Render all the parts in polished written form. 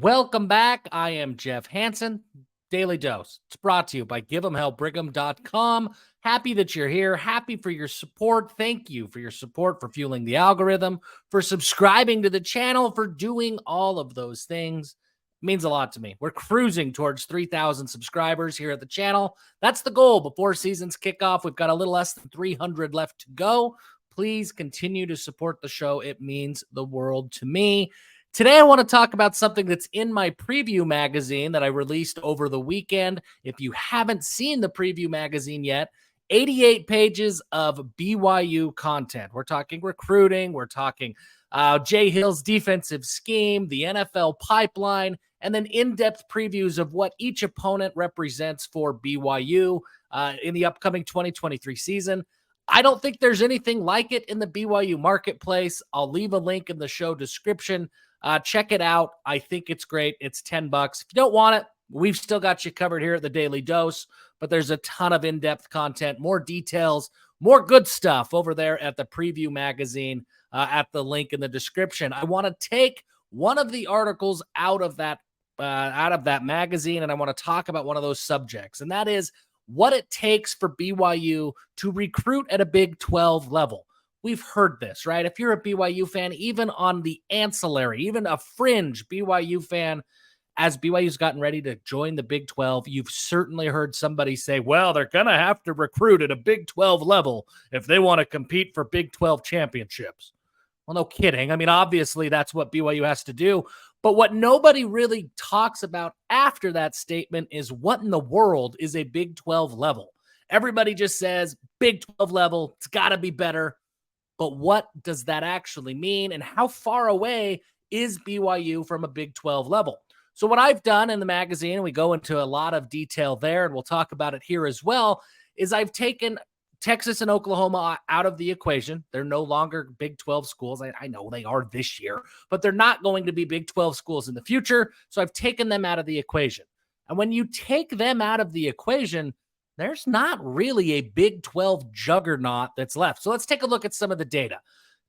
Welcome back. I am Jeff Hansen. Daily Dose. It's brought to you by Give'emHellBrigham.com. Happy that you're here. Happy for your support. Thank you for your support, for fueling the algorithm, for subscribing to the channel, for doing all of those things. It means a lot to me. We're cruising towards 3,000 subscribers here at the channel. That's the goal before seasons kick off. We've got a little less than 300 left to go. Please continue to support the show. It means the world to me. Today, I want to talk about something that's in my preview magazine that I released over the weekend. If you haven't seen the preview magazine yet, 88 pages of BYU content. We're talking recruiting. We're talking Jay Hill's defensive scheme, the NFL pipeline, and then in-depth previews of what each opponent represents for BYU in the upcoming 2023 season. I don't think there's anything like it in the BYU marketplace. I'll leave a link in the show description. Check it out. I think it's great. It's $10. If you don't want it, we've still got you covered here at the Daily Dose, but there's a ton of in-depth content, more details, more good stuff over there at the preview magazine at the link in the description. I want to take one of the articles out of that magazine, and I want to talk about one of those subjects, and that is what it takes for BYU to recruit at a Big 12 level. We've heard this, right? If you're a BYU fan, even on the ancillary, even a fringe BYU fan, as BYU's gotten ready to join the Big 12, you've certainly heard somebody say, well, they're going to have to recruit at a Big 12 level if they want to compete for Big 12 championships. Well, no kidding. I mean, obviously, that's what BYU has to do. But what nobody really talks about after that statement is what in the world is a Big 12 level? Everybody just says Big 12 level, it's got to be better. But what does that actually mean? And how far away is BYU from a Big 12 level? So what I've done in the magazine, and we go into a lot of detail there, and we'll talk about it here as well, is I've taken Texas and Oklahoma out of the equation. They're no longer Big 12 schools. I know they are this year, but they're not going to be Big 12 schools in the future. So I've taken them out of the equation. And when you take them out of the equation, there's not really a Big 12 juggernaut that's left. So let's take a look at some of the data.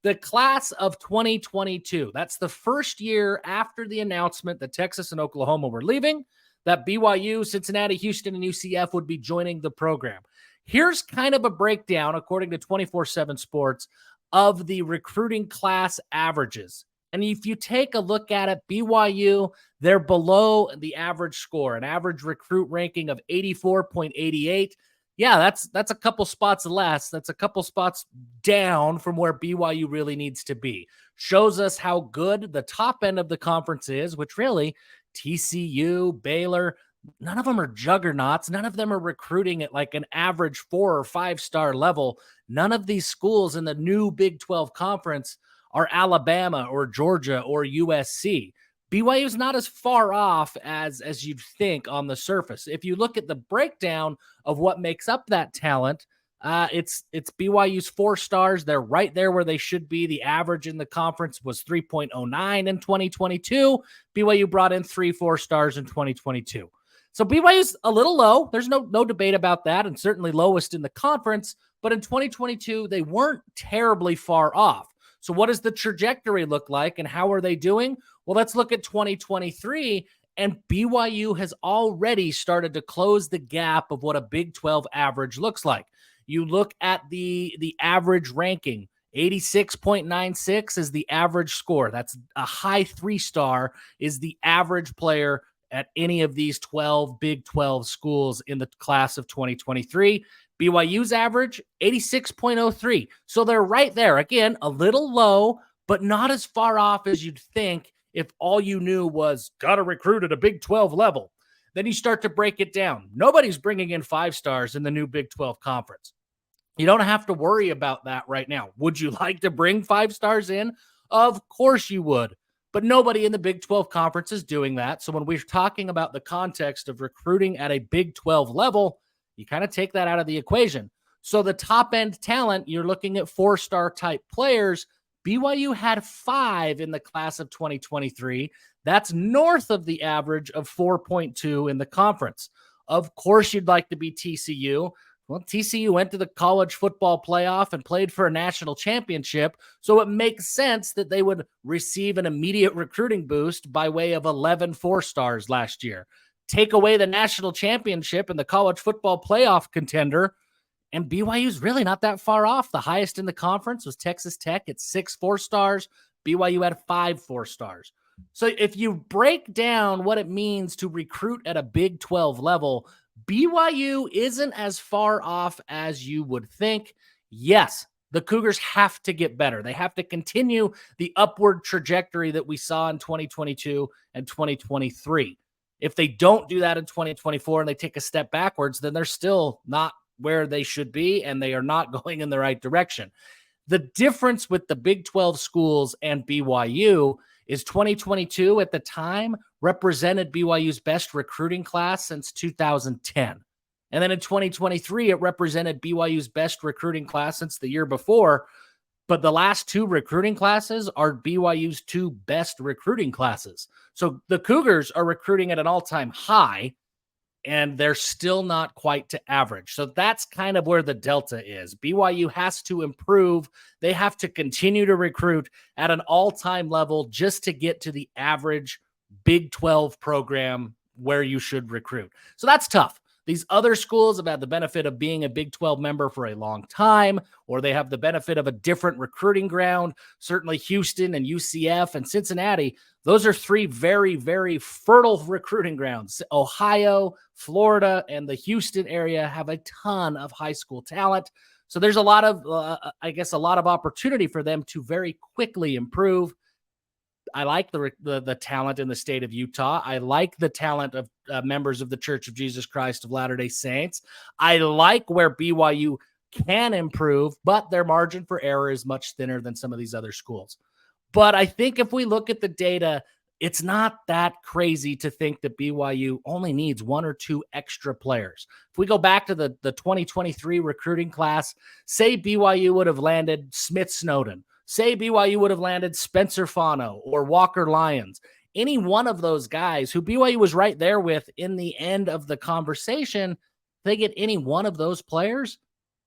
The class of 2022, that's the first year after the announcement that Texas and Oklahoma were leaving, that BYU, Cincinnati, Houston, and UCF would be joining the program. Here's kind of a breakdown, according to 24/7 Sports, of the recruiting class averages. And if you take a look at it, BYU, they're below the average score, an average recruit ranking of 84.88. Yeah, that's a couple spots less. That's a couple spots down from where BYU really needs to be. Shows us how good the top end of the conference is, which really TCU, Baylor, none of them are juggernauts. None of them are recruiting at like an average 4 or 5-star level. None of these schools in the new Big 12 conference are Alabama or Georgia or USC. BYU is not as far off as you'd think on the surface. If you look at the breakdown of what makes up that talent, it's BYU's 4 stars. They're right there where they should be. The average in the conference was 3.09 in 2022. BYU brought in 3 4-stars in 2022. So BYU's a little low. There's no debate about that, and certainly lowest in the conference. But in 2022, they weren't terribly far off. So what does the trajectory look like, and how are they doing? Well, let's look at 2023, and BYU has already started to close the gap of what a Big 12 average looks like. You look at the average ranking, 86.96 is the average score. That's a high 3-star is the average player at any of these 12 Big 12 schools in the class of 2023. BYU's average, 86.03. So they're right there. Again, a little low, but not as far off as you'd think if all you knew was got to recruit at a Big 12 level. Then you start to break it down. Nobody's bringing in 5-stars in the new Big 12 conference. You don't have to worry about that right now. Would you like to bring 5-stars in? Of course you would. But nobody in the Big 12 conference is doing that. So when we're talking about the context of recruiting at a Big 12 level, you kind of take that out of the equation. So the top end talent, you're looking at 4-star type players. BYU had 5 in the class of 2023. That's north of the average of 4.2 in the conference. Of course, you'd like to be TCU. Well, TCU went to the college football playoff and played for a national championship, so it makes sense that they would receive an immediate recruiting boost by way of 11 4-stars last year. Take away the national championship and the college football playoff contender, and BYU's really not that far off. The highest in the conference was Texas Tech at 6 4-stars. BYU had 5 4-stars. So if you break down what it means to recruit at a Big 12 level, BYU isn't as far off as you would think. Yes, the Cougars have to get better. They have to continue the upward trajectory that we saw in 2022 and 2023. If they don't do that in 2024 and they take a step backwards, then they're still not where they should be, and they are not going in the right direction. The difference with the Big 12 schools and BYU is 2022 at the time represented BYU's best recruiting class since 2010. And then in 2023, it represented BYU's best recruiting class since the year before. But the last 2 recruiting classes are BYU's 2 best recruiting classes. So the Cougars are recruiting at an all-time high, and they're still not quite to average. So that's kind of where the delta is. BYU has to improve. They have to continue to recruit at an all-time level just to get to the average Big 12 program where you should recruit. So that's tough. These other schools have had the benefit of being a Big 12 member for a long time, or they have the benefit of a different recruiting ground. Certainly Houston and UCF and Cincinnati, those are 3 very, very fertile recruiting grounds. Ohio, Florida, and the Houston area have a ton of high school talent. So there's a lot of, a lot of opportunity for them to very quickly improve. I like the talent in the state of Utah. I like the talent of members of the Church of Jesus Christ of Latter-day Saints. I like where BYU can improve, but their margin for error is much thinner than some of these other schools. But I think if we look at the data, it's not that crazy to think that BYU only needs 1 or 2 extra players. If we go back to the 2023 recruiting class, say BYU would have landed Smith Snowden, say BYU would have landed Spencer Fano or Walker Lyons, any one of those guys who BYU was right there with in the end of the conversation, they get any one of those players,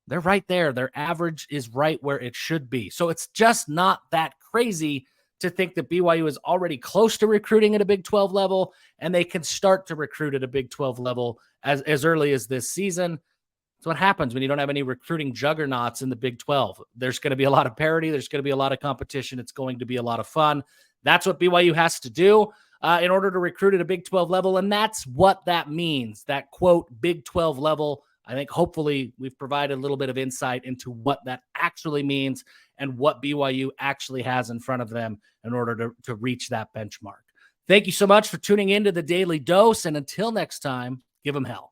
they're right there. Their average is right where it should be. So it's just not that crazy to think that BYU is already close to recruiting at a Big 12 level, and they can start to recruit at a Big 12 level as early as this season. That's what happens when you don't have any recruiting juggernauts in the Big 12. There's going to be a lot of parity. There's going to be a lot of competition. It's going to be a lot of fun. That's what BYU has to do in order to recruit at a Big 12 level, and that's what that means, that, quote, Big 12 level. I think hopefully we've provided a little bit of insight into what that actually means and what BYU actually has in front of them in order to reach that benchmark. Thank you so much for tuning into the Daily Dose, and until next time, give them hell.